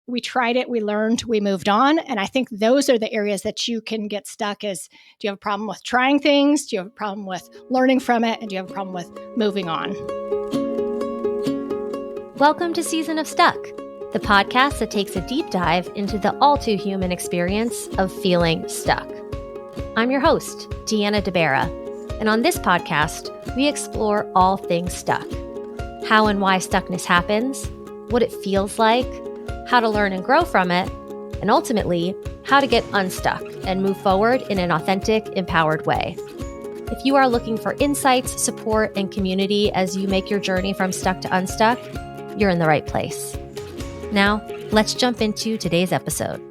we tried it, we learned, we moved on. And I think those are the areas that you can get stuck is, do you have a problem with trying things? Do you have a problem with learning from it? And do you have a problem with moving on? Welcome to Season of Stuck, the podcast that takes a deep dive into the all too human experience of feeling stuck. I'm your host, Deanna. And on this podcast, we explore all things stuck. How and why stuckness happens, what it feels like, how to learn and grow from it, and ultimately, how to get unstuck and move forward in an authentic, empowered way. If you are looking for insights, support, and community as you make your journey from stuck to unstuck, you're in the right place. Now, let's jump into today's episode.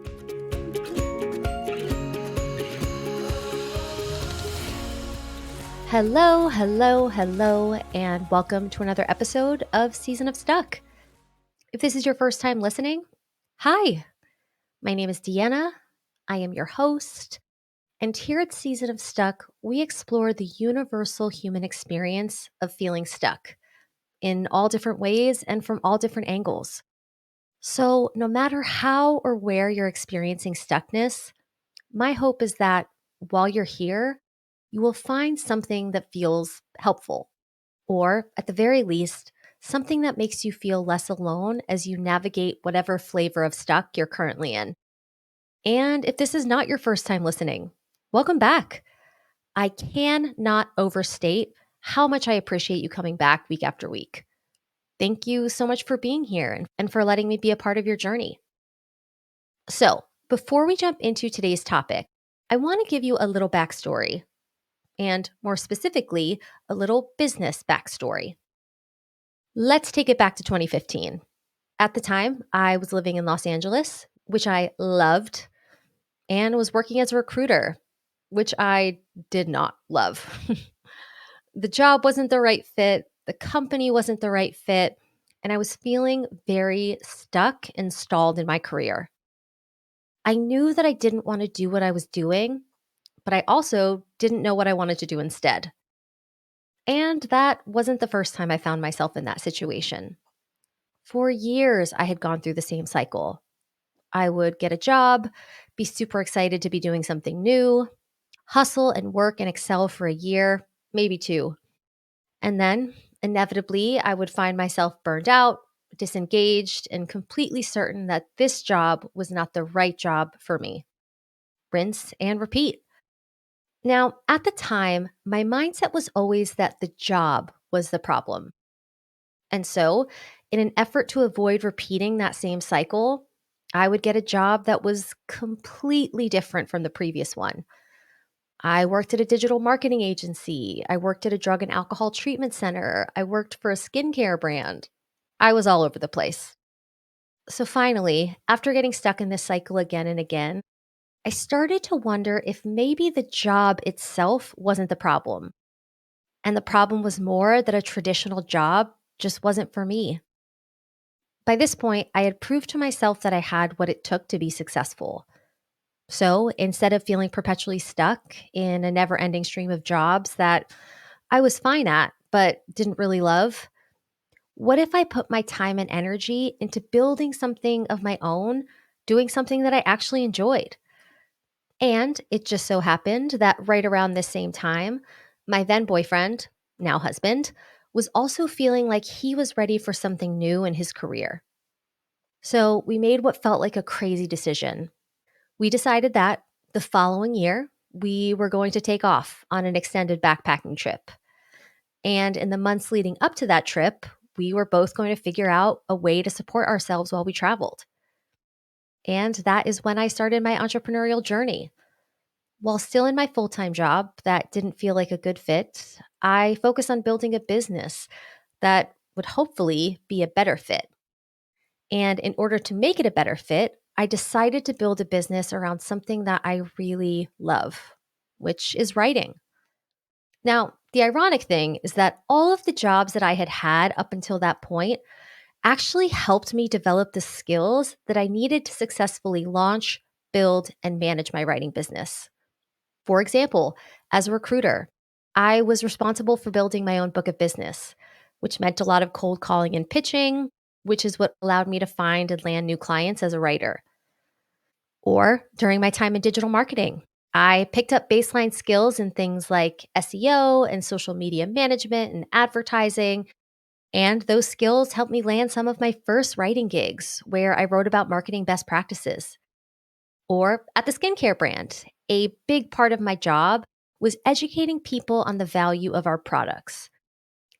Hello, and welcome to another episode of Season of Stuck. If this is your first time listening, hi, my name is Deanna. I am your host, and here at Season of Stuck, we explore the universal human experience of feeling stuck in all different ways and from all different angles. So no matter how or where you're experiencing stuckness, my hope is that while you're here, you will find something that feels helpful, or at the very least, something that makes you feel less alone as you navigate whatever flavor of stuck you're currently in. And if this is not your first time listening, welcome back. I cannot overstate how much I appreciate you coming back week after week. Thank you so much for being here and for letting me be a part of your journey. So, before we jump into today's topic, I want to give you a little backstory, and more specifically, a little business backstory. Let's take it back to 2015. At the time, I was living in Los Angeles, which I loved, and was working as a recruiter, which I did not love. The job wasn't the right fit, the company wasn't the right fit, and I was feeling very stuck and stalled in my career. I knew that I didn't want to do what I was doing, but I also didn't know what I wanted to do instead. And that wasn't the first time I found myself in that situation. For years, I had gone through the same cycle. I would get a job, be super excited to be doing something new, hustle and work and excel for a year, maybe two. And then, inevitably, I would find myself burned out, disengaged, and completely certain that this job was not the right job for me. Rinse and repeat. Now, at the time, my mindset was always that the job was the problem. And so, in an effort to avoid repeating that same cycle, I would get a job that was completely different from the previous one. I worked at a digital marketing agency. I worked at a drug and alcohol treatment center. I worked for a skincare brand. I was all over the place. So finally, after getting stuck in this cycle again and again, I started to wonder if maybe the job itself wasn't the problem. And the problem was more that a traditional job just wasn't for me. By this point, I had proved to myself that I had what it took to be successful. So instead of feeling perpetually stuck in a never ending stream of jobs that I was fine at, but didn't really love, what if I put my time and energy into building something of my own, doing something that I actually enjoyed? And it just so happened that right around this same time, my then boyfriend, now husband, was also feeling like he was ready for something new in his career. So we made what felt like a crazy decision. We decided that the following year, we were going to take off on an extended backpacking trip. And in the months leading up to that trip, we were both going to figure out a way to support ourselves while we traveled. And that is when I started my entrepreneurial journey. While still in my full-time job that didn't feel like a good fit, I focused on building a business that would hopefully be a better fit. And in order to make it a better fit, I decided to build a business around something that I really love, which is writing. Now, the ironic thing is that all of the jobs that I had had up until that point actually helped me develop the skills that I needed to successfully launch, build, and manage my writing business. For example, as a recruiter, I was responsible for building my own book of business, which meant a lot of cold calling and pitching, which is what allowed me to find and land new clients as a writer. Or during my time in digital marketing, I picked up baseline skills in things like SEO and social media management and advertising. And those skills helped me land some of my first writing gigs where I wrote about marketing best practices. Or at the skincare brand, a big part of my job was educating people on the value of our products.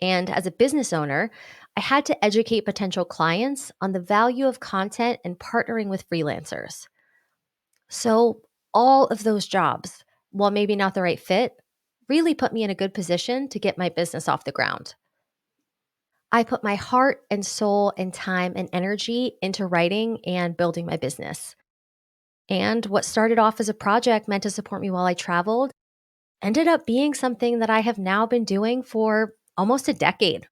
And as a business owner, I had to educate potential clients on the value of content and partnering with freelancers. So, all of those jobs, while maybe not the right fit, really put me in a good position to get my business off the ground. I put my heart and soul and time and energy into writing and building my business. And what started off as a project meant to support me while I traveled ended up being something that I have now been doing for almost a decade.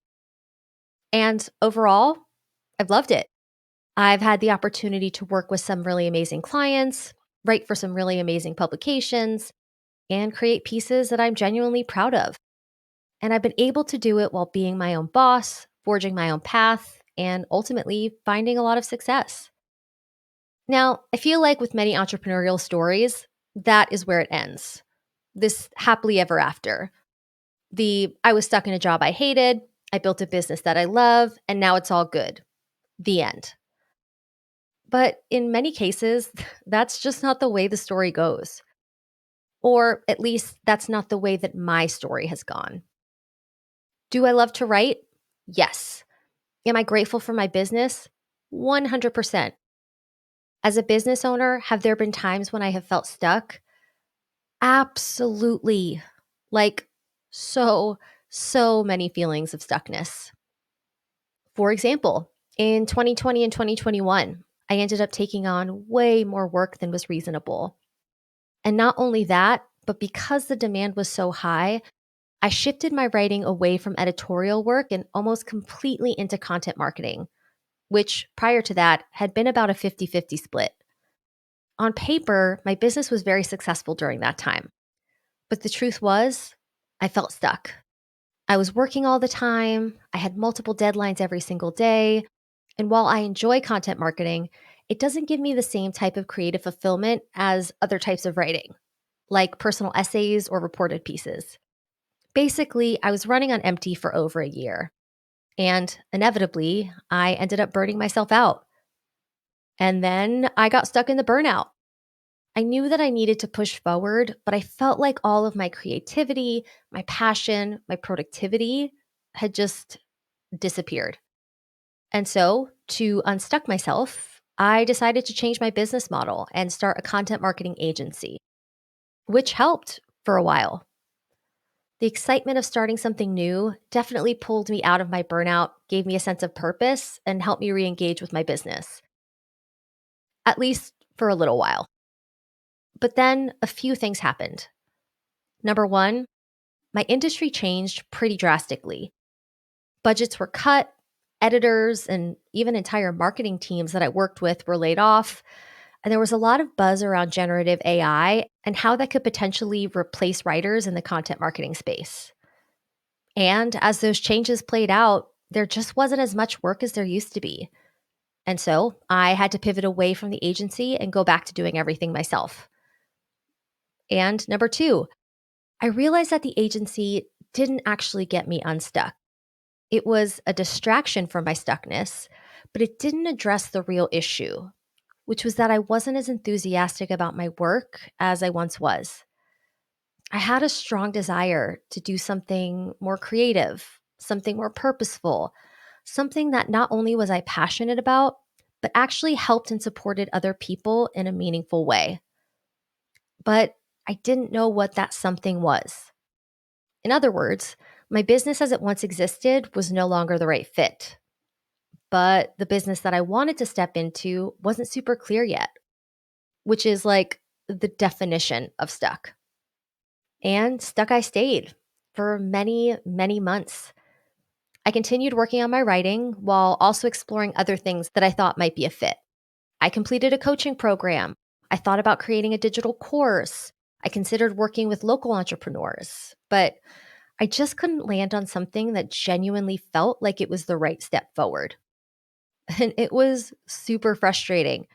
And overall, I've loved it. I've had the opportunity to work with some really amazing clients, write for some really amazing publications, and create pieces that I'm genuinely proud of. And I've been able to do it while being my own boss, forging my own path, and ultimately finding a lot of success. Now, I feel like with many entrepreneurial stories, that is where it ends. This happily ever after. I was stuck in a job I hated, I built a business that I love, and now it's all good. The end. But in many cases, that's just not the way the story goes. Or at least that's not the way that my story has gone. Do I love to write? Yes. Am I grateful for my business? 100%. As a business owner, have there been times when I have felt stuck? Absolutely. Like so many feelings of stuckness. For example, in 2020 and 2021, I ended up taking on way more work than was reasonable. And not only that, but because the demand was so high, I shifted my writing away from editorial work and almost completely into content marketing, which prior to that had been about a 50-50 split. On paper, my business was very successful during that time. But the truth was, I felt stuck. I was working all the time, I had multiple deadlines every single day, and while I enjoy content marketing, it doesn't give me the same type of creative fulfillment as other types of writing, like personal essays or reported pieces. Basically, I was running on empty for over a year, and inevitably, I ended up burning myself out. And then I got stuck in the burnout. I knew that I needed to push forward, but I felt like all of my creativity, my passion, my productivity had just disappeared. And so, to unstuck myself, I decided to change my business model and start a content marketing agency, which helped for a while. The excitement of starting something new definitely pulled me out of my burnout, gave me a sense of purpose, and helped me re engage with my business, at least for a little while. But then a few things happened. Number one, my industry changed pretty drastically. Budgets were cut, editors and even entire marketing teams that I worked with were laid off, and there was a lot of buzz around generative AI and how that could potentially replace writers in the content marketing space. And as those changes played out, there just wasn't as much work as there used to be. And so I had to pivot away from the agency and go back to doing everything myself. And number two, I realized that the agency didn't actually get me unstuck. It was a distraction from my stuckness, but it didn't address the real issue, which was that I wasn't as enthusiastic about my work as I once was. I had a strong desire to do something more creative, something more purposeful, something that not only was I passionate about, but actually helped and supported other people in a meaningful way. But I didn't know what that something was. In other words, my business as it once existed was no longer the right fit. But the business that I wanted to step into wasn't super clear yet, which is like the definition of stuck. And stuck I stayed for many months. I continued working on my writing while also exploring other things that I thought might be a fit. I completed a coaching program. I thought about creating a digital course. I considered working with local entrepreneurs, but I just couldn't land on something that genuinely felt like it was the right step forward. and it was super frustrating.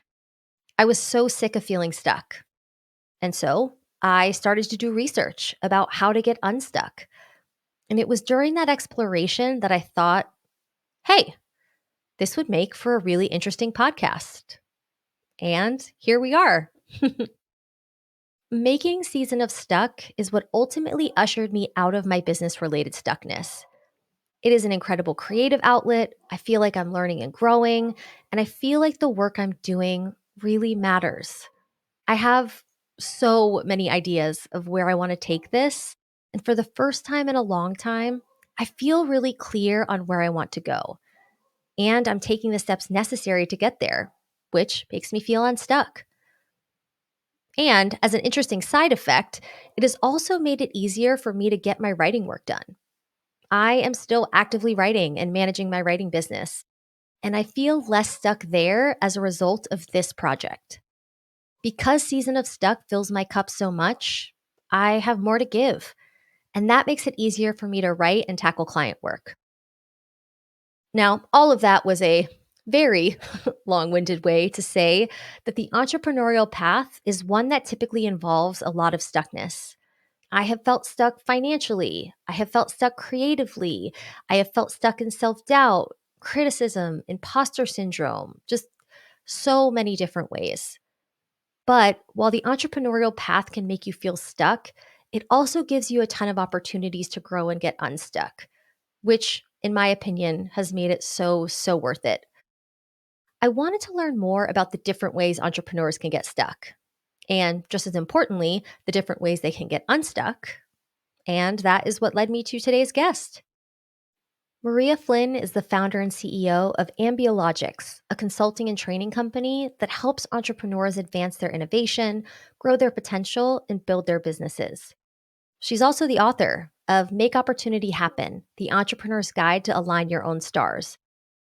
I was so sick of feeling stuck. And so I started to do research about how to get unstuck. And it was during that exploration that I thought, hey, this would make for a really interesting podcast. And here we are. Making Season of Stuck is what ultimately ushered me out of my business related stuckness. It is an incredible creative outlet. I feel like I'm learning and growing, and I feel like the work I'm doing really matters. I have so many ideas of where I want to take this. And for the first time in a long time, I feel really clear on where I want to go. And I'm taking the steps necessary to get there, which makes me feel unstuck. And as an interesting side effect, it has also made it easier for me to get my writing work done. I am still actively writing and managing my writing business, and I feel less stuck there as a result of this project. Because Season of Stuck fills my cup so much, I have more to give, and that makes it easier for me to write and tackle client work. Now, all of that was a very long-winded way to say that the entrepreneurial path is one that typically involves a lot of stuckness. I have felt stuck financially. I have felt stuck creatively. I have felt stuck in self-doubt, criticism, imposter syndrome, just so many different ways. But while the entrepreneurial path can make you feel stuck, it also gives you a ton of opportunities to grow and get unstuck, which, in my opinion, has made it so worth it. I wanted to learn more about the different ways entrepreneurs can get stuck, and just as importantly, the different ways they can get unstuck. And that is what led me to today's guest. Maria Flynn is the founder and CEO of Ambiologix, a consulting and training company that helps entrepreneurs advance their innovation, grow their potential, and build their businesses. She's also the author of Make Opportunity Happen, The Entrepreneur's Guide to Align Your Own Stars,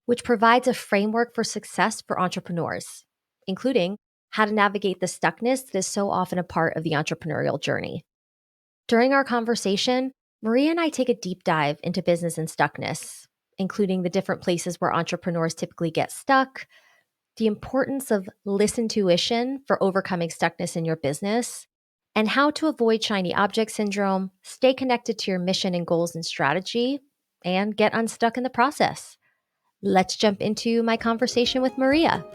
which provides a framework for success for entrepreneurs, including how to navigate the stuckness that is so often a part of the entrepreneurial journey. During our conversation, Maria and I take a deep dive into business and stuckness, including the different places where entrepreneurs typically get stuck, the importance of listen-tuition for overcoming stuckness in your business, and how to avoid shiny object syndrome, stay connected to your mission and goals and strategy, and get unstuck in the process. Let's jump into my conversation with Maria.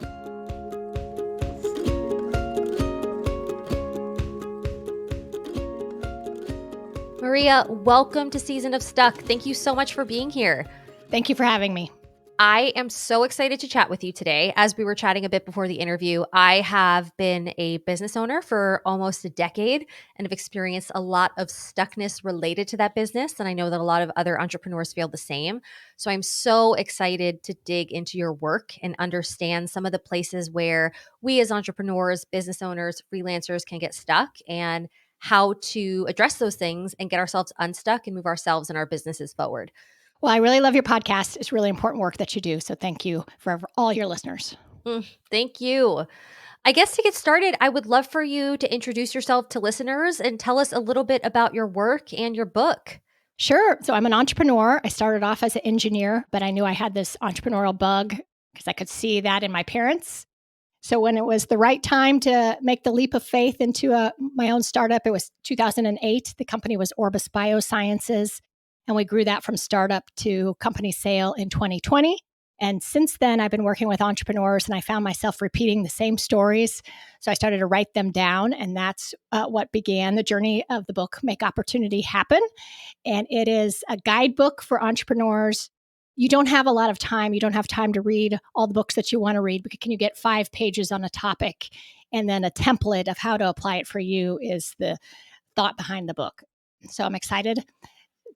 Maria, welcome to Season of Stuck. Thank you so much for being here. Thank you for having me. I am so excited to chat with you today. As we were chatting a bit before the interview, I have been a business owner for almost a decade and have experienced a lot of stuckness related to that business. And I know that a lot of other entrepreneurs feel the same. So I'm so excited to dig into your work and understand some of the places where we as entrepreneurs, business owners, freelancers can get stuck and how to address those things and get ourselves unstuck and move ourselves and our businesses forward. Well, I really love your podcast. It's really important work that you do. So thank you for all your listeners. Thank you. I guess to get started, I would love for you to introduce yourself to listeners and tell us a little bit about your work and your book. Sure. So I'm an entrepreneur. I started off as an engineer, but I knew I had this entrepreneurial bug because I could see that in my parents. So when it was the right time to make the leap of faith into my own startup, it was 2008. The company was Orbis Biosciences, and we grew that from startup to company sale in 2020. And since then, I've been working with entrepreneurs, and I found myself repeating the same stories. So I started to write them down, and that's what began the journey of the book, Make Opportunity Happen. And it is a guidebook for entrepreneurs. You don't have a lot of time. You don't have time to read all the books that you want to read, but can you get 5 pages on a topic? And then a template of how to apply it for you is the thought behind the book. So I'm excited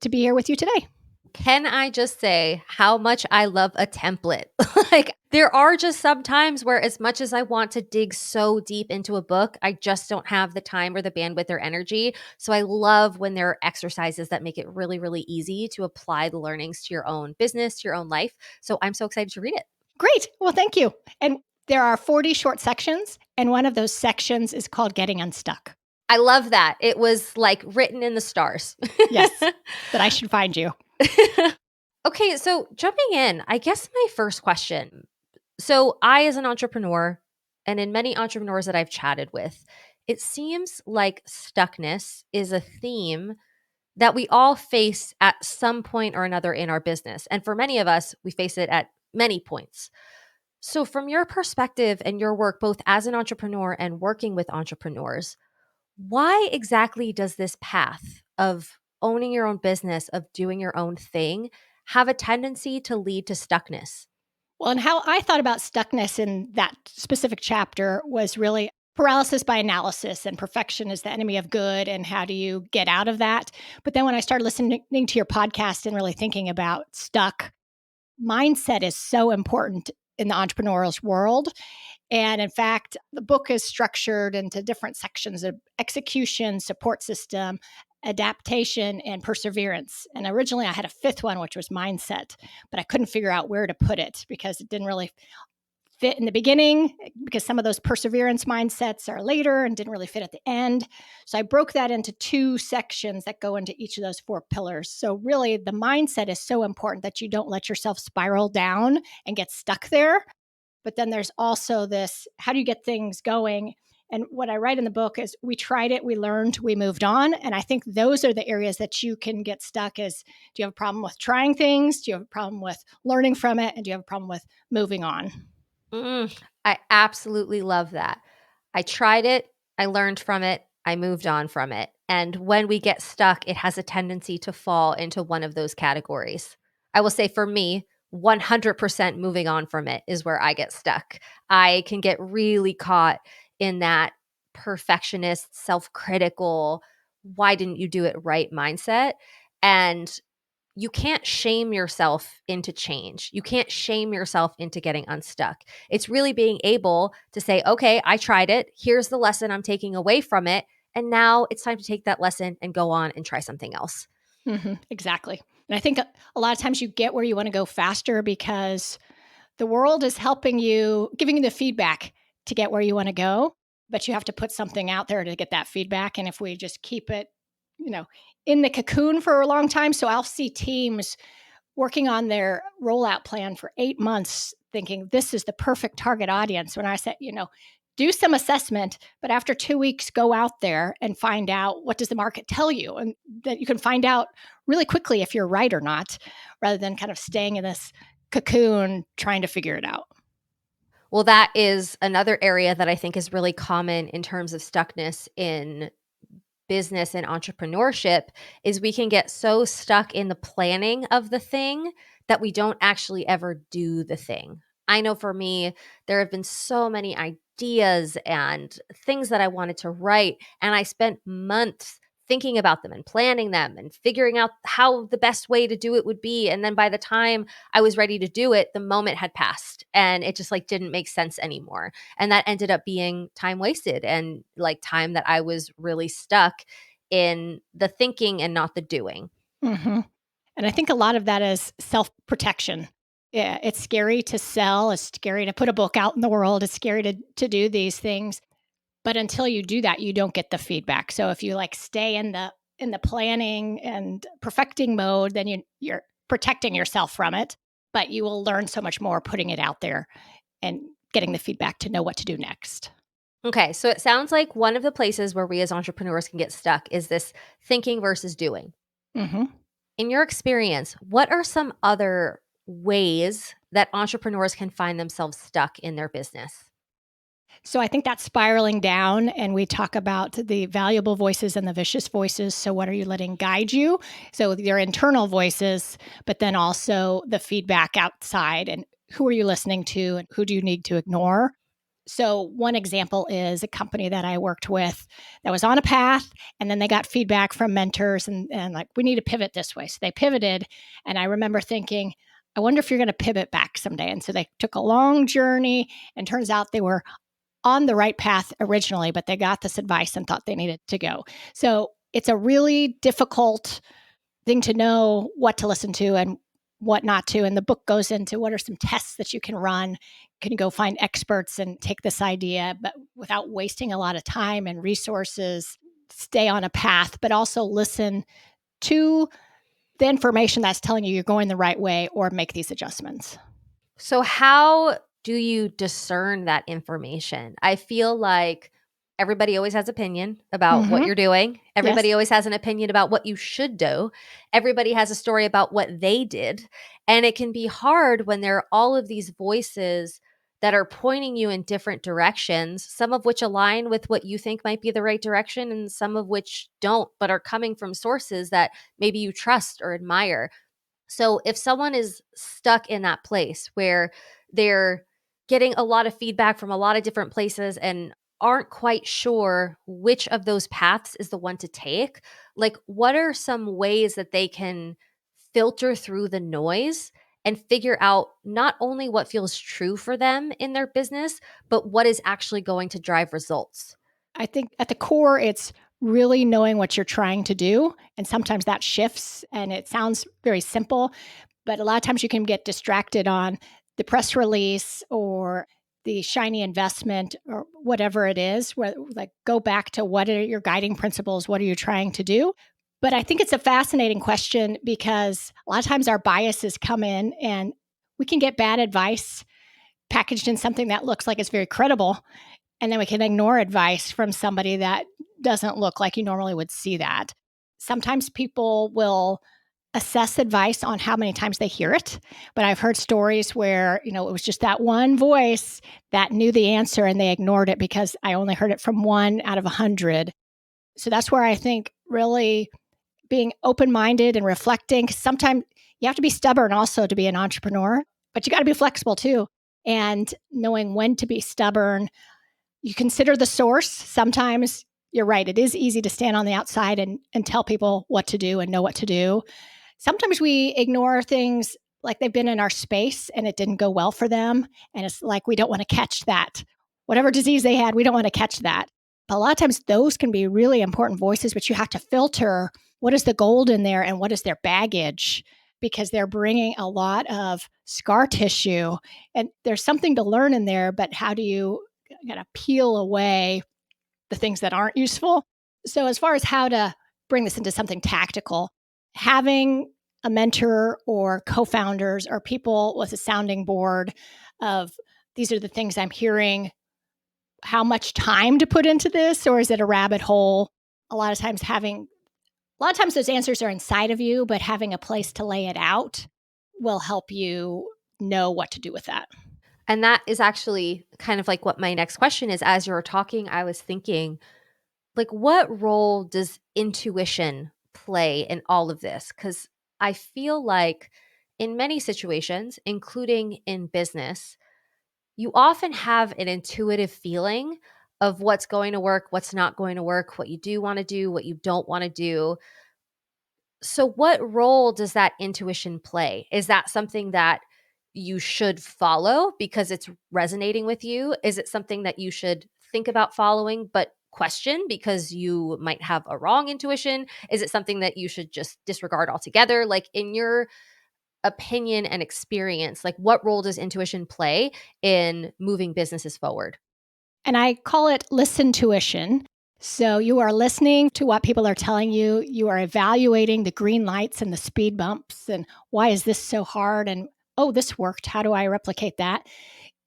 to be here with you today. Can I just say how much I love a template? Like, there are just some times where as much as I want to dig so deep into a book, I just don't have the time or the bandwidth or energy. So I love when there are exercises that make it really, really easy to apply the learnings to your own business, to your own life. So I'm so excited to read it. Great. Well, thank you. And there are 40 short sections, and one of those sections is called Getting Unstuck. I love that. It was like written in the stars. Yes, that I should find you. Okay, so jumping in, I guess my first question, So I, as an entrepreneur, and in many entrepreneurs that I've chatted with, it seems like stuckness is a theme that we all face at some point or another in our business. And for many of us, we face it at many points. So, from your perspective and your work, both as an entrepreneur and working with entrepreneurs, why exactly does this path of owning your own business, of doing your own thing, have a tendency to lead to stuckness? Well, and how I thought about stuckness in that specific chapter was really paralysis by analysis and perfection is the enemy of good. And how do you get out of that? But then when I started listening to your podcast and really thinking about stuck, mindset is so important in the entrepreneurial world. And in fact, the book is structured into different sections of execution, support system, adaptation, and perseverance. And originally I had a fifth one, which was mindset, but I couldn't figure out where to put it because it didn't really fit in the beginning, because some of those perseverance mindsets are later and didn't really fit at the end. So I broke that into two sections that go into each of those four pillars. So really the mindset is so important that you don't let yourself spiral down and get stuck there. But then there's also this, how do you get things going? And what I write in the book is we tried it, we learned, we moved on. And I think those are the areas that you can get stuck is, do you have a problem with trying things? Do you have a problem with learning from it? And do you have a problem with moving on? I absolutely love that. I tried it, I learned from it, I moved on from it. And when we get stuck, it has a tendency to fall into one of those categories. I will say for me, 100% moving on from it is where I get stuck. I can get really caught in that perfectionist, self critical, why didn't you do it right mindset? And you can't shame yourself into change. You can't shame yourself into getting unstuck. It's really being able to say, okay, I tried it. Here's the lesson I'm taking away from it. And now it's time to take that lesson and go on and try something else. Exactly. And I think a lot of times you get where you want to go faster because the world is helping you, giving you the feedback to get where you want to go, but you have to put something out there to get that feedback. And if we just keep it, you know, in the cocoon for a long time, so I'll see teams working on their rollout plan for 8 months, thinking this is the perfect target audience. When I said, do some assessment, but after 2 weeks, go out there and find out what does the market tell you, and that you can find out really quickly if you're right or not, rather than kind of staying in this cocoon trying to figure it out. Well, that is another area that I think is really common in terms of stuckness in business and entrepreneurship is we can get so stuck in the planning of the thing that we don't actually ever do the thing. I know for me, there have been so many ideas and things that I wanted to write, and I spent months thinking about them and planning them and figuring out how the best way to do it would be. And then by the time I was ready to do it, the moment had passed and it just like didn't make sense anymore. And that ended up being time wasted and like time that I was really stuck in the thinking and not the doing. Mm-hmm. And I think a lot of that is self protection. Yeah, it's scary to sell. It's scary to put a book out in the world. It's scary to do these things. But until you do that, you don't get the feedback. So if you like stay in the planning and perfecting mode, then you're protecting yourself from it. But you will learn so much more putting it out there and getting the feedback to know what to do next. Okay, so it sounds like one of the places where we as entrepreneurs can get stuck is this thinking versus doing. Mm-hmm. In your experience, what are some other ways that entrepreneurs can find themselves stuck in their business? So I think that's spiraling down, and we talk about the valuable voices and the vicious voices. So what are you letting guide you? So your internal voices, but then also the feedback outside, and who are you listening to, and who do you need to ignore? So one example is a company that I worked with that was on a path, and then they got feedback from mentors, and like, we need to pivot this way. So they pivoted, and I remember thinking, I wonder if you're going to pivot back someday. And so they took a long journey, and turns out they were on the right path originally, but they got this advice and thought they needed to go. So it's a really difficult thing to know what to listen to and what not to. And the book goes into what are some tests that you can run. Can you go find experts and take this idea, but without wasting a lot of time and resources, stay on a path, but also listen to the information that's telling you you're going the right way or make these adjustments. So, how do you discern that information? I feel like everybody always has opinion about what Mm-hmm. you're doing. Everybody Yes. always has an opinion about what you should do. Everybody has a story about what they did. And it can be hard when there are all of these voices that are pointing you in different directions, some of which align with what you think might be the right direction and some of which don't, but are coming from sources that maybe you trust or admire. So if someone is stuck in that place where they're getting a lot of feedback from a lot of different places and aren't quite sure which of those paths is the one to take, like what are some ways that they can filter through the noise and figure out not only what feels true for them in their business, but what is actually going to drive results? I think at the core, it's really knowing what you're trying to do. And sometimes that shifts and it sounds very simple, but a lot of times you can get distracted on the press release or the shiny investment or whatever it is, where like go back to what are your guiding principles? What are you trying to do? But I think it's a fascinating question because a lot of times our biases come in and we can get bad advice packaged in something that looks like it's very credible. And then we can ignore advice from somebody that doesn't look like you normally would see that. Sometimes people will assess advice on how many times they hear it. But I've heard stories where, it was just that one voice that knew the answer and they ignored it because I only heard it from one out of 100. So that's where I think really being open minded and reflecting. 'Cause sometimes you have to be stubborn also to be an entrepreneur, but you got to be flexible too. And knowing when to be stubborn, you consider the source. Sometimes you're right. It is easy to stand on the outside and tell people what to do and know what to do. Sometimes we ignore things like they've been in our space and it didn't go well for them. And it's like we don't want to catch that. Whatever disease they had, we don't want to catch that. But a lot of times those can be really important voices, but you have to filter what is the gold in there and what is their baggage because they're bringing a lot of scar tissue and there's something to learn in there, but how do you kind of peel away the things that aren't useful? So, as far as how to bring this into something tactical, having a mentor or co founders or people with a sounding board of these are the things I'm hearing, how much time to put into this, or is it a rabbit hole? A lot of times those answers are inside of you, but having a place to lay it out will help you know what to do with that. And that is actually kind of like what my next question is. As you were talking, I was thinking, like, what role does intuition play in all of this? Because I feel like in many situations, including in business, you often have an intuitive feeling of what's going to work, what's not going to work, what you do want to do, what you don't want to do. So, what role does that intuition play? Is that something that you should follow because it's resonating with you? Is it something that you should think about following but question because you might have a wrong intuition? Is it something that you should just disregard altogether? Like, in your opinion and experience, like, what role does intuition play in moving businesses forward? And I call it listen tuition. So you are listening to what people are telling you. You are evaluating the green lights and the speed bumps and why is this so hard? And oh, this worked. How do I replicate that?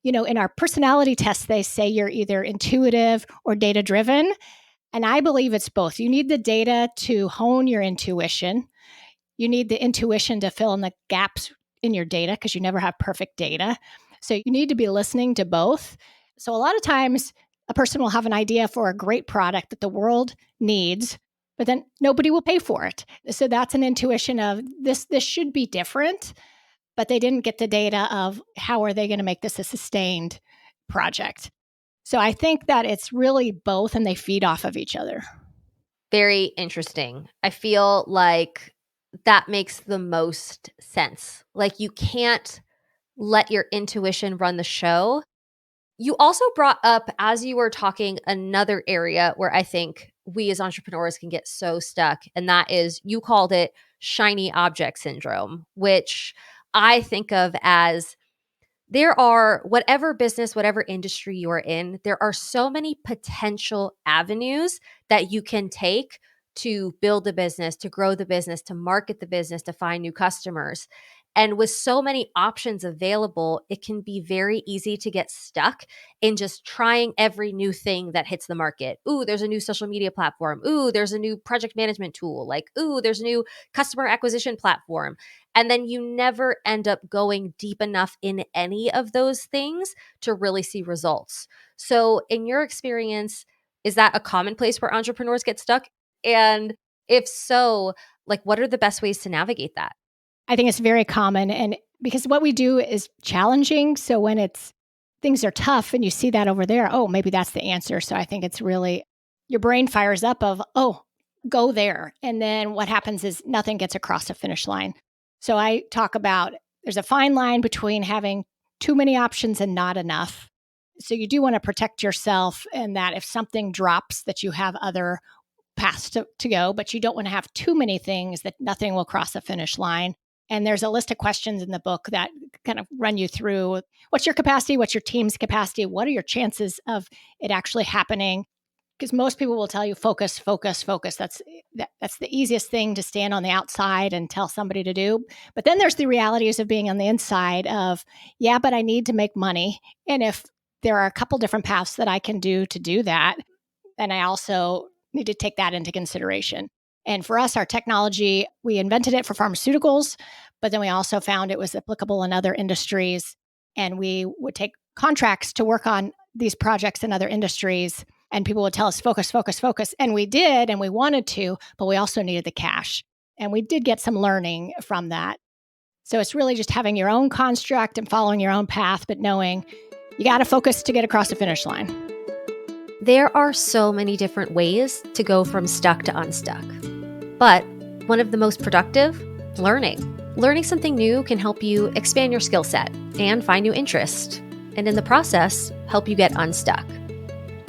In our personality tests, they say you're either intuitive or data driven. And I believe it's both. You need the data to hone your intuition. You need the intuition to fill in the gaps in your data because you never have perfect data. So you need to be listening to both. So a lot of times a person will have an idea for a great product that the world needs, but then nobody will pay for it. So that's an intuition of this should be different, but they didn't get the data of how are they going to make this a sustained project. So I think that it's really both and they feed off of each other. Very interesting. I feel like that makes the most sense. Like, you can't let your intuition run the show. You also brought up, as you were talking, another area where I think we as entrepreneurs can get so stuck, and that is, you called it shiny object syndrome, which I think of as there are, whatever business, whatever industry you're in, there are so many potential avenues that you can take to build the business, to grow the business, to market the business, to find new customers. And with so many options available, it can be very easy to get stuck in just trying every new thing that hits the market. Ooh, there's a new social media platform. Ooh, there's a new project management tool. Like, ooh, there's a new customer acquisition platform. And then you never end up going deep enough in any of those things to really see results. So, in your experience, is that a common place where entrepreneurs get stuck? And if so, like, what are the best ways to navigate that? I think it's very common. And because what we do is challenging. So when things are tough and you see that over there, oh, maybe that's the answer. So I think it's really your brain fires up of, oh, go there. And then what happens is nothing gets across the finish line. So I talk about there's a fine line between having too many options and not enough. So you do want to protect yourself and that if something drops that you have other paths to go, but you don't want to have too many things that nothing will cross the finish line. And there's a list of questions in the book that kind of run you through what's your capacity, what's your team's capacity, what are your chances of it actually happening? Because most people will tell you focus, focus, focus. That's the easiest thing to stand on the outside and tell somebody to do. But then there's the realities of being on the inside of, yeah, but I need to make money. And if there are a couple different paths that I can do that, then I also need to take that into consideration. And for us, our technology, we invented it for pharmaceuticals, but then we also found it was applicable in other industries. And we would take contracts to work on these projects in other industries. And people would tell us, focus, focus, focus. And we did, and we wanted to, but we also needed the cash. And we did get some learning from that. So it's really just having your own construct and following your own path, but knowing you got to focus to get across the finish line. There are so many different ways to go from stuck to unstuck. But one of the most productive, learning. Learning something new can help you expand your skill set and find new interest, and in the process, help you get unstuck.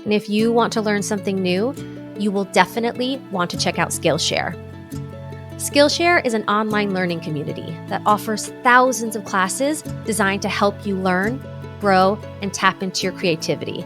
And if you want to learn something new, you will definitely want to check out Skillshare. Skillshare is an online learning community that offers thousands of classes designed to help you learn, grow, and tap into your creativity,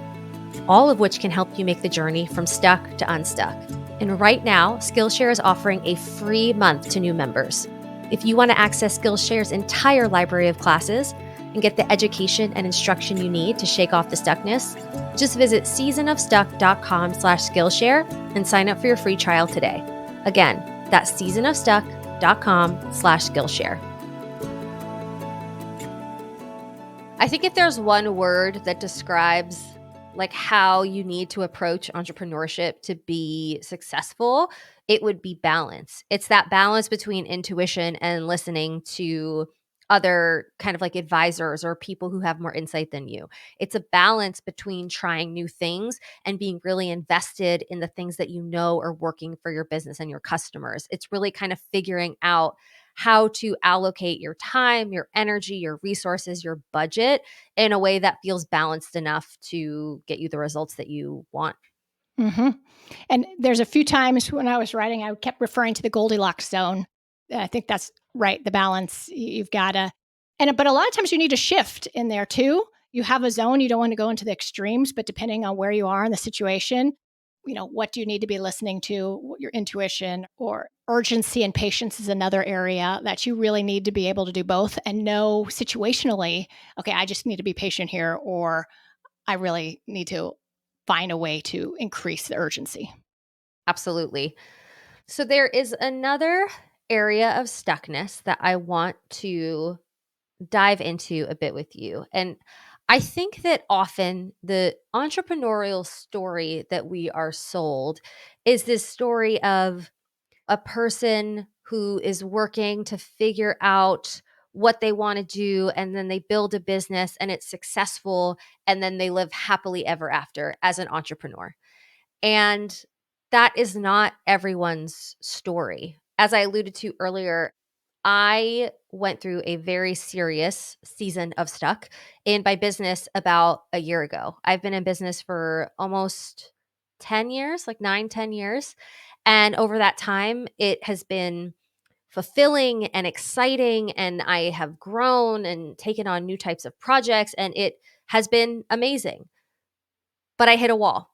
all of which can help you make the journey from stuck to unstuck. And right now, Skillshare is offering a free month to new members. If you want to access Skillshare's entire library of classes and get the education and instruction you need to shake off the stuckness, just visit seasonofstuck.com/Skillshare and sign up for your free trial today. Again, that's seasonofstuck.com/Skillshare. I think if there's one word that describes like how you need to approach entrepreneurship to be successful, it would be balance. It's that balance between intuition and listening to other kind of like advisors or people who have more insight than you. It's a balance between trying new things and being really invested in the things that you know are working for your business and your customers. It's really kind of figuring out how to allocate your time, your energy, your resources, your budget in a way that feels balanced enough to get you the results that you want. Mm-hmm. And there's a few times when I was writing, I kept referring to the Goldilocks zone. And I think that's right. The balance you've got to, but a lot of times you need to shift in there too. You have a zone, you don't want to go into the extremes, but depending on where you are in the situation, what do you need to be listening to? Your intuition or urgency and patience is another area that you really need to be able to do both and know situationally, okay, I just need to be patient here, or I really need to find a way to increase the urgency. Absolutely. So there is another area of stuckness that I want to dive into a bit with you. And I think that often the entrepreneurial story that we are sold is this story of a person who is working to figure out what they want to do, and then they build a business and it's successful, and then they live happily ever after as an entrepreneur. And that is not everyone's story. As I alluded to earlier, I went through a very serious season of stuck in my business about a year ago. I've been in business for almost 10 years, like 9, 10 years. And over that time, it has been fulfilling and exciting. And I have grown and taken on new types of projects, and it has been amazing. But I hit a wall.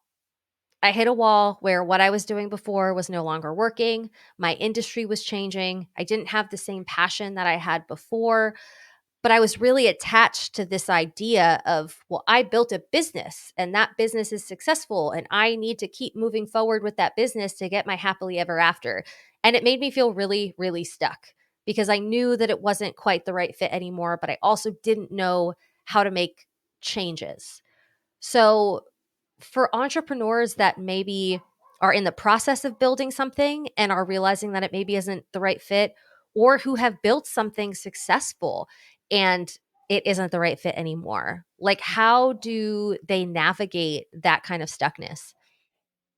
I hit a wall where what I was doing before was no longer working. My industry was changing. I didn't have the same passion that I had before. But I was really attached to this idea of, well, I built a business and that business is successful and I need to keep moving forward with that business to get my happily ever after. And it made me feel really, really stuck because I knew that it wasn't quite the right fit anymore, but I also didn't know how to make changes. So for entrepreneurs that maybe are in the process of building something and are realizing that it maybe isn't the right fit, or who have built something successful and it isn't the right fit anymore, like how do they navigate that kind of stuckness?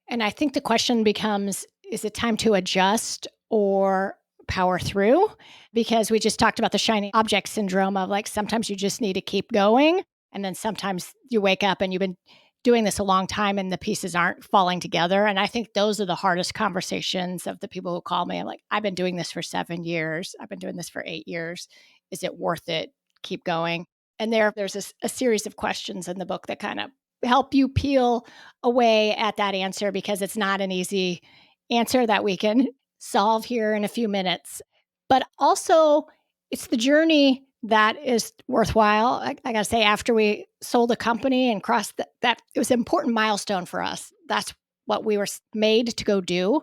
And I think the question becomes, is it time to adjust or power through? Because we just talked about the shiny object syndrome of like sometimes you just need to keep going. And then sometimes you wake up and you've been doing this a long time and the pieces aren't falling together. And I think those are the hardest conversations of the people who call me. I'm like, I've been doing this for 7 years. I've been doing this for 8 years. Is it worth it? Keep going. And there's a series of questions in the book that kind of help you peel away at that answer because it's not an easy answer that we can solve here in a few minutes. But also, it's the journey that is worthwhile. I got to say, after we sold the company and crossed that, it was an important milestone for us. That's what we were made to go do.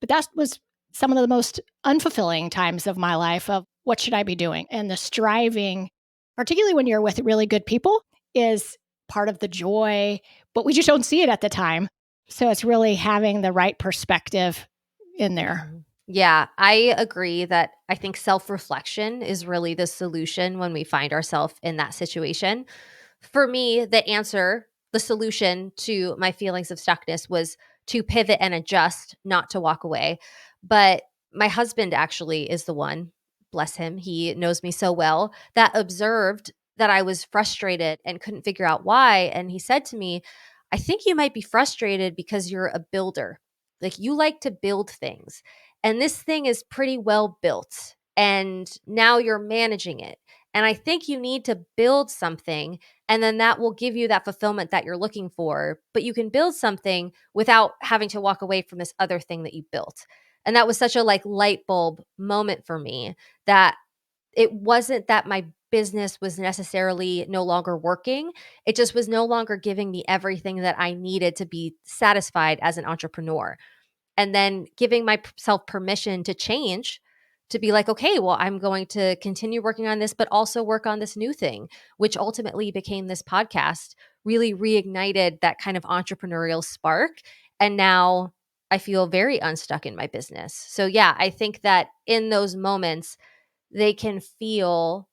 But that was some of the most unfulfilling times of my life of what should I be doing? And the striving, particularly when you're with really good people, is part of the joy, but we just don't see it at the time. So it's really having the right perspective in there. Mhm. Yeah, I agree that I think self-reflection is really the solution when we find ourselves in that situation. For me, the answer, the solution to my feelings of stuckness was to pivot and adjust, not to walk away. But my husband actually is the one, bless him, he knows me so well, that observed that I was frustrated and couldn't figure out why. And he said to me, I think you might be frustrated because you're a builder. Like you like to build things. And this thing is pretty well built. And now you're managing it. And I think you need to build something and then that will give you that fulfillment that you're looking for. But you can build something without having to walk away from this other thing that you built. And that was such a like light bulb moment for me that it wasn't that my business was necessarily no longer working. It just was no longer giving me everything that I needed to be satisfied as an entrepreneur. And then giving myself permission to change, to be like, okay, well, I'm going to continue working on this, but also work on this new thing, which ultimately became this podcast, really reignited that kind of entrepreneurial spark. And now I feel very unstuck in my business. So, yeah, I think that in those moments, they can feel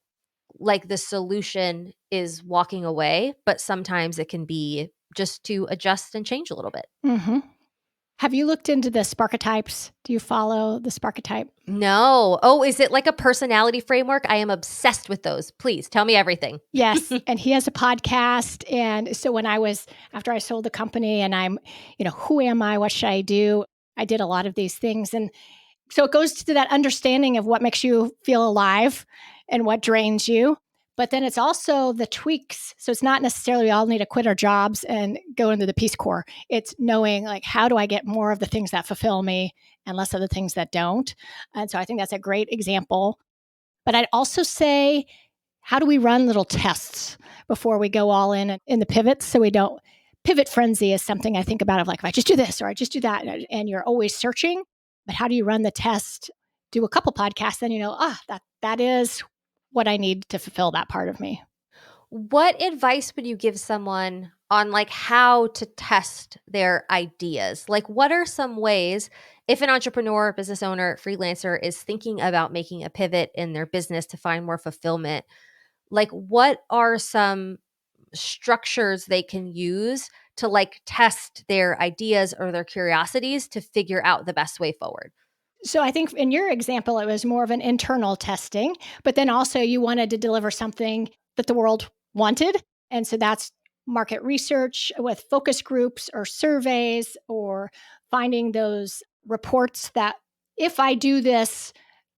like the solution is walking away, but sometimes it can be just to adjust and change a little bit. Mm-hmm. Have you looked into the Sparketypes? Do you follow the Sparketype? No. Oh, is it like a personality framework? I am obsessed with those. Please tell me everything. Yes. And he has a podcast. And so after I sold the company and who am I? What should I do? I did a lot of these things. And so it goes to that understanding of what makes you feel alive and what drains you. But then it's also the tweaks. So it's not necessarily we all need to quit our jobs and go into the Peace Corps. It's knowing like, how do I get more of the things that fulfill me and less of the things that don't? And so I think that's a great example. But I'd also say, how do we run little tests before we go all in the pivots so we don't pivot frenzy is something I think about of like, if I just do this or I just do that, and you're always searching. But how do you run the test? Do a couple podcasts, then that is what I need to fulfill that part of me. What advice would you give someone on like how to test their ideas? Like what are some ways if an entrepreneur, business owner, freelancer is thinking about making a pivot in their business to find more fulfillment, like what are some structures they can use to like test their ideas or their curiosities to figure out the best way forward? So I think in your example, it was more of an internal testing, but then also you wanted to deliver something that the world wanted. And so that's market research with focus groups or surveys or finding those reports that if I do this,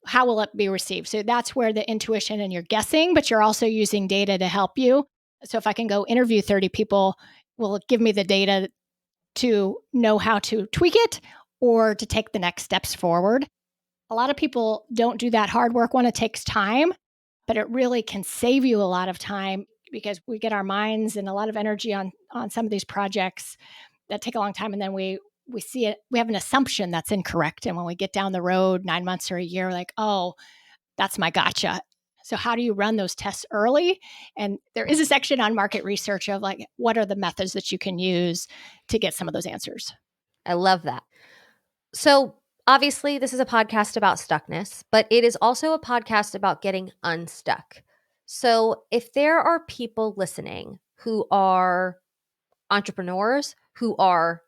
how will it be received? So that's where the intuition and you're guessing, but you're also using data to help you. So if I can go interview 30 people, will it give me the data to know how to tweak it or to take the next steps forward. A lot of people don't do that hard work when it takes time, but it really can save you a lot of time because we get our minds and a lot of energy on some of these projects that take a long time, and then we see it, we have an assumption that's incorrect, and when we get down the road 9 months or a year, like, oh, that's my gotcha. So how do you run those tests early? And there is a section on market research of like, what are the methods that you can use to get some of those answers? I love that. So obviously, this is a podcast about stuckness, but it is also a podcast about getting unstuck. So if there are people listening who are entrepreneurs, who are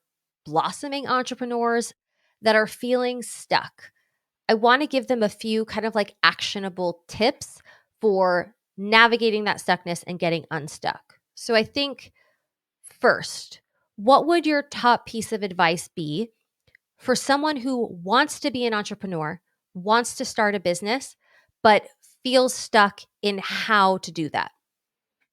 blossoming entrepreneurs that are feeling stuck, I want to give them a few kind of like actionable tips for navigating that stuckness and getting unstuck. So I think first, what would your top piece of advice be for someone who wants to be an entrepreneur, wants to start a business, but feels stuck in how to do that?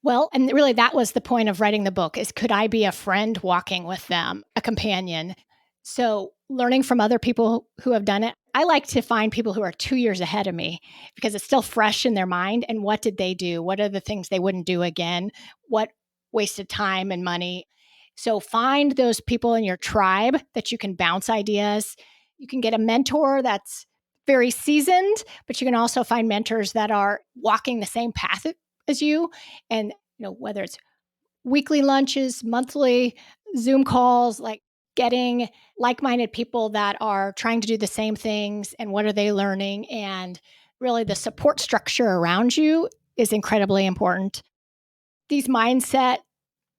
Well, and really that was the point of writing the book is could I be a friend walking with them, a companion? So learning from other people who have done it. I like to find people who are 2 years ahead of me because it's still fresh in their mind. And what did they do? What are the things they wouldn't do again? What wasted time and money? So find those people in your tribe that you can bounce ideas. You can get a mentor that's very seasoned, but you can also find mentors that are walking the same path as you. And whether it's weekly lunches, monthly Zoom calls, like getting like-minded people that are trying to do the same things and what are they learning, and really the support structure around you is incredibly important. These mindset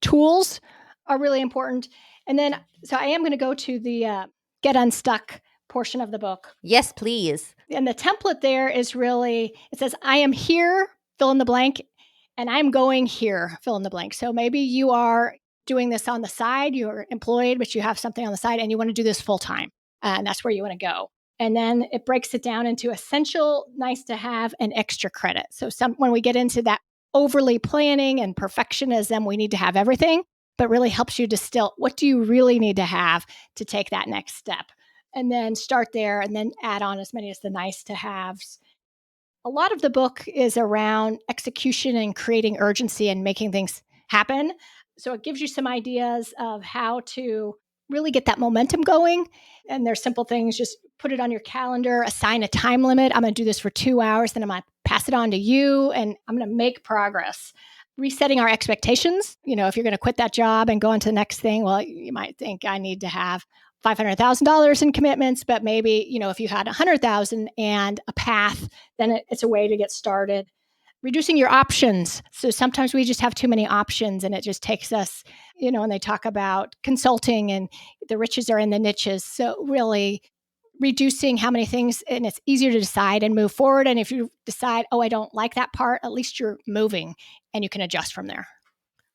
tools are really important. And then so I am going to go to the get unstuck portion of the book. Yes, please. And the template there is really, it says, I am here, fill in the blank, and I'm going here, fill in the blank. So maybe you are doing this on the side, you're employed, but you have something on the side and you want to do this full time. And that's where you want to go. And then it breaks it down into essential, nice to have, and extra credit. So when we get into that overly planning and perfectionism, we need to have everything, but really helps you distill what do you really need to have to take that next step. And then start there and then add on as many as the nice to haves. A lot of the book is around execution and creating urgency and making things happen. So it gives you some ideas of how to really get that momentum going. And there's simple things, just put it on your calendar, assign a time limit. I'm going to do this for 2 hours, then I'm going to pass it on to you, and I'm going to make progress. Resetting our expectations. If you're going to quit that job and go on to the next thing, well, you might think I need to have $500,000 in commitments, but maybe, if you had 100,000 and a path, then it's a way to get started. Reducing your options. So sometimes we just have too many options and it just takes us, and they talk about consulting and the riches are in the niches. So really reducing how many things, and it's easier to decide and move forward. And if you decide, oh, I don't like that part, at least you're moving and you can adjust from there.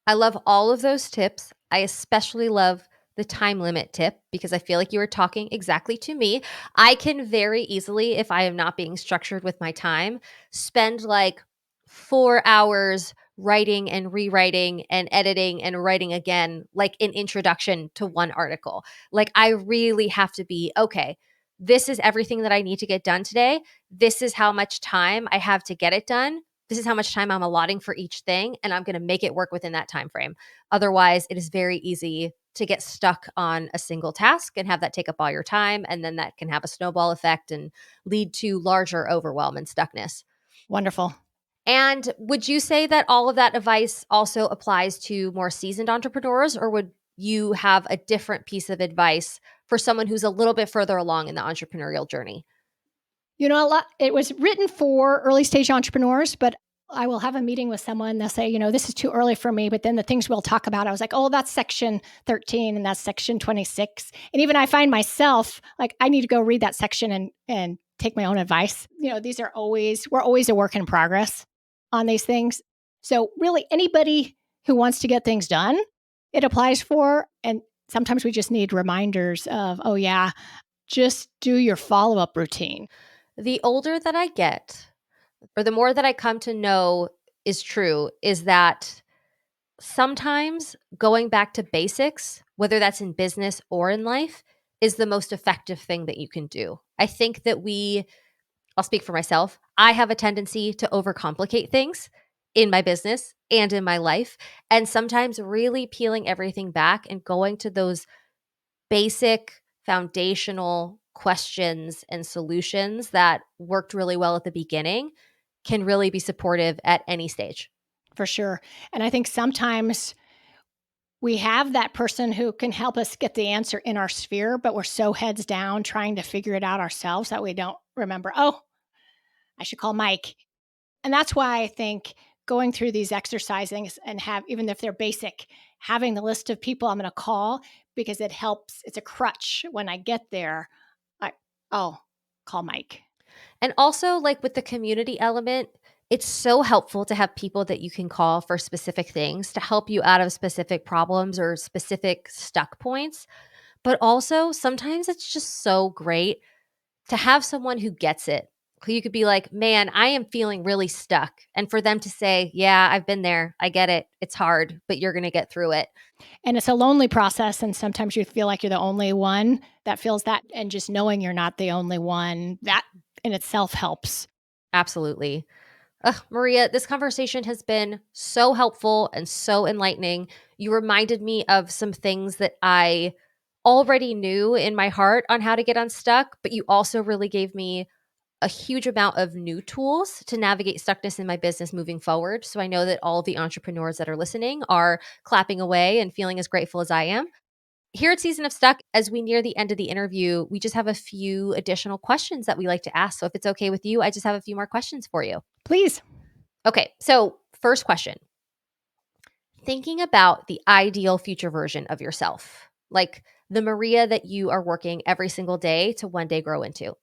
I love all of those tips. I especially love the time limit tip because I feel like you were talking exactly to me. I can very easily, if I am not being structured with my time, spend like 4 hours writing and rewriting and editing and writing again, like an introduction to one article. Like I really have to be, okay, this is everything that I need to get done today. This is how much time I have to get it done. This is how much time I'm allotting for each thing, and I'm going to make it work within that time frame. Otherwise, it is very easy to get stuck on a single task and have that take up all your time, and then that can have a snowball effect and lead to larger overwhelm and stuckness. Wonderful. And would you say that all of that advice also applies to more seasoned entrepreneurs, or would you have a different piece of advice for someone who's a little bit further along in the entrepreneurial journey? It was written for early stage entrepreneurs, but I will have a meeting with someone. They'll say, this is too early for me. But then the things we'll talk about, I was like, oh, that's section 13 and that's section 26. And even I find myself like, I need to go read that section and take my own advice. We're always a work in progress on these things. So really anybody who wants to get things done, it applies for. And sometimes we just need reminders of, oh yeah, just do your follow-up routine. The older that I get, or the more that I come to know is true, is that sometimes going back to basics, whether that's in business or in life, is the most effective thing that you can do. I think that I'll speak for myself. I have a tendency to overcomplicate things in my business and in my life. And sometimes really peeling everything back and going to those basic foundational questions and solutions that worked really well at the beginning can really be supportive at any stage. For sure. And I think sometimes we have that person who can help us get the answer in our sphere, but we're so heads down trying to figure it out ourselves that we don't remember, oh, I should call Mike. And that's why I think going through these exercises and even if they're basic, having the list of people I'm going to call, because it helps. It's a crutch when I get there. I, oh, call Mike. And also, like with the community element, it's so helpful to have people that you can call for specific things to help you out of specific problems or specific stuck points. But also, sometimes it's just so great to have someone who gets it. Who you could be like, man, I am feeling really stuck. And for them to say, yeah, I've been there. I get it. It's hard, but you're going to get through it. And it's a lonely process. And sometimes you feel like you're the only one that feels that. And just knowing you're not the only one, that in itself helps. Absolutely. Maria, this conversation has been so helpful and so enlightening. You reminded me of some things that I already knew in my heart on how to get unstuck, but you also really gave me a huge amount of new tools to navigate stuckness in my business moving forward. So I know that all of the entrepreneurs that are listening are clapping away and feeling as grateful as I am. Here at Season of Stuck, as we near the end of the interview, we just have a few additional questions that we like to ask. So if it's okay with you, I just have a few more questions for you. Please. Okay, so first question. Thinking about the ideal future version of yourself, like the Maria that you are working every single day to one day grow into.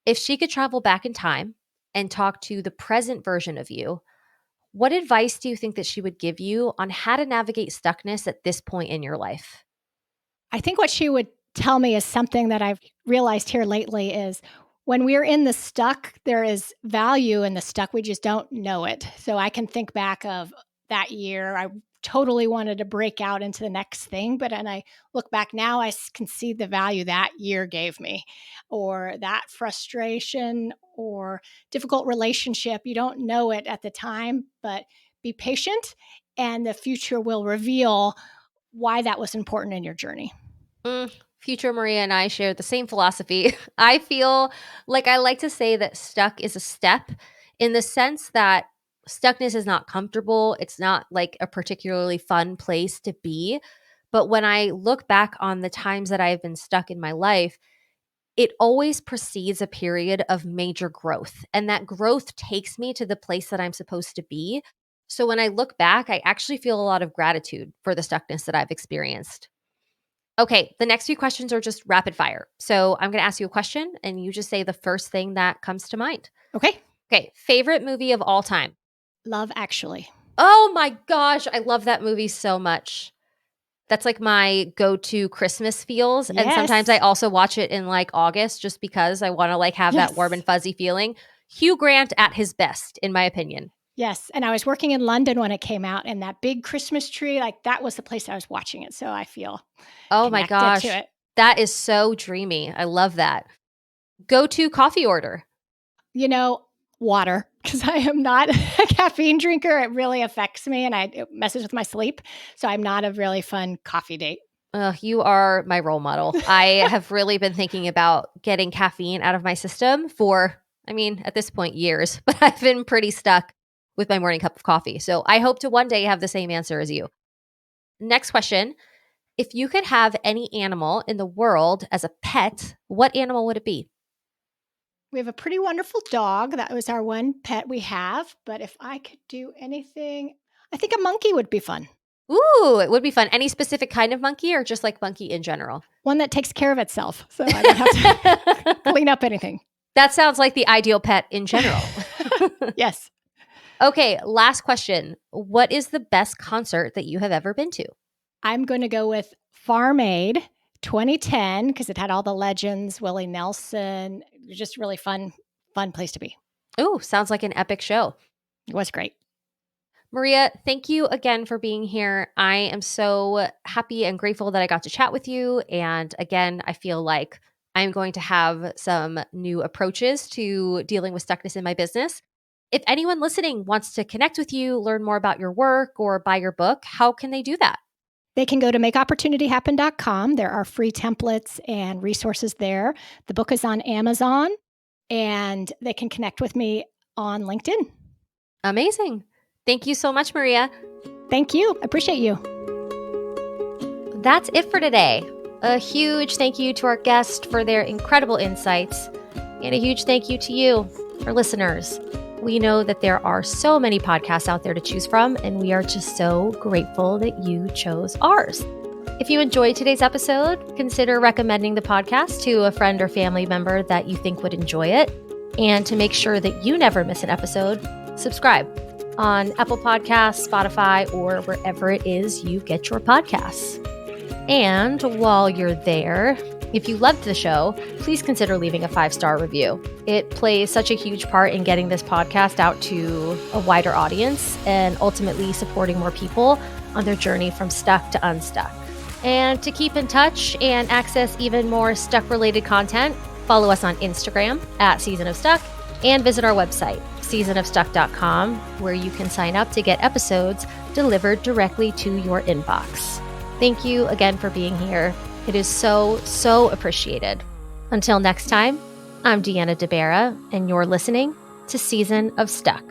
If she could travel back in time and talk to the present version of you, what advice do you think that she would give you on how to navigate stuckness at this point in your life? I think what she would tell me is something that I've realized here lately is when we're in the stuck, there is value in the stuck. We just don't know it. So I can think back of that year. I totally wanted to break out into the next thing. But when I look back now, I can see the value that year gave me, or that frustration or difficult relationship. You don't know it at the time, but be patient and the future will reveal why that was important in your journey. Future Maria and I share the same philosophy. I feel like I like to say that stuck is a step in the sense that stuckness is not comfortable. It's not like a particularly fun place to be. But when I look back on the times that I've been stuck in my life, it always precedes a period of major growth. And that growth takes me to the place that I'm supposed to be. So when I look back, I actually feel a lot of gratitude for the stuckness that I've experienced. Okay, the next few questions are just rapid fire. So I'm going to ask you a question and you just say the first thing that comes to mind. Okay. Okay, favorite movie of all time? Love Actually. Oh my gosh, I love that movie so much. That's like my go-to Christmas feels. And sometimes I Yes. also watch it in like August just because I want to like have that warm and fuzzy feeling. Hugh Grant at his best, in my opinion. Yes. And I was working in London when it came out, and that big Christmas tree, like that was the place I was watching it. So I feel Oh my connected to gosh, it. that is so dreamy. I love that. Go-to coffee order. You know, water, because I am not a caffeine drinker. It really affects me and it messes with my sleep. So I'm not a really fun coffee date. You are my role model. I have really been thinking about getting caffeine out of my system for, I mean, at this point, years, but I've been pretty stuck with my morning cup of coffee. So I hope to one day have the same answer as you. Next question. If you could have any animal in the world as a pet, what animal would it be? We have a pretty wonderful dog. That was our one pet we have. But if I could do anything, I think a monkey would be fun. Ooh, it would be fun. Any specific kind of monkey or just like monkey in general? One that takes care of itself. So I don't have to clean up anything. That sounds like the ideal pet in general. Yes. Okay, last question. What is the best concert that you have ever been to? I'm going to go with Farm Aid 2010 because it had all the legends, Willie Nelson. It was just really fun place to be. Ooh, sounds like an epic show. It was great. Maria, thank you again for being here. I am so happy and grateful that I got to chat with you. And again, I feel like I'm going to have some new approaches to dealing with stuckness in my business. If anyone listening wants to connect with you, learn more about your work, or buy your book, how can they do that? They can go to makeopportunityhappen.com. There are free templates and resources there. The book is on Amazon, and they can connect with me on LinkedIn. Amazing. Thank you so much, Maria. Thank you. I appreciate you. That's it for today. A huge thank you to our guests for their incredible insights, and a huge thank you to you, our listeners. We know that there are so many podcasts out there to choose from, and we are just so grateful that you chose ours. If you enjoyed today's episode, consider recommending the podcast to a friend or family member that you think would enjoy it. And to make sure that you never miss an episode, subscribe on Apple Podcasts, Spotify, or wherever it is you get your podcasts. And while you're there, if you loved the show, please consider leaving a 5-star review. It plays such a huge part in getting this podcast out to a wider audience and ultimately supporting more people on their journey from stuck to unstuck. And to keep in touch and access even more stuck-related content, follow us on Instagram at Season of Stuck and visit our website, seasonofstuck.com, where you can sign up to get episodes delivered directly to your inbox. Thank you again for being here. It is so, so appreciated. Until next time, I'm Deanna DeBera, and you're listening to Season of Stuck.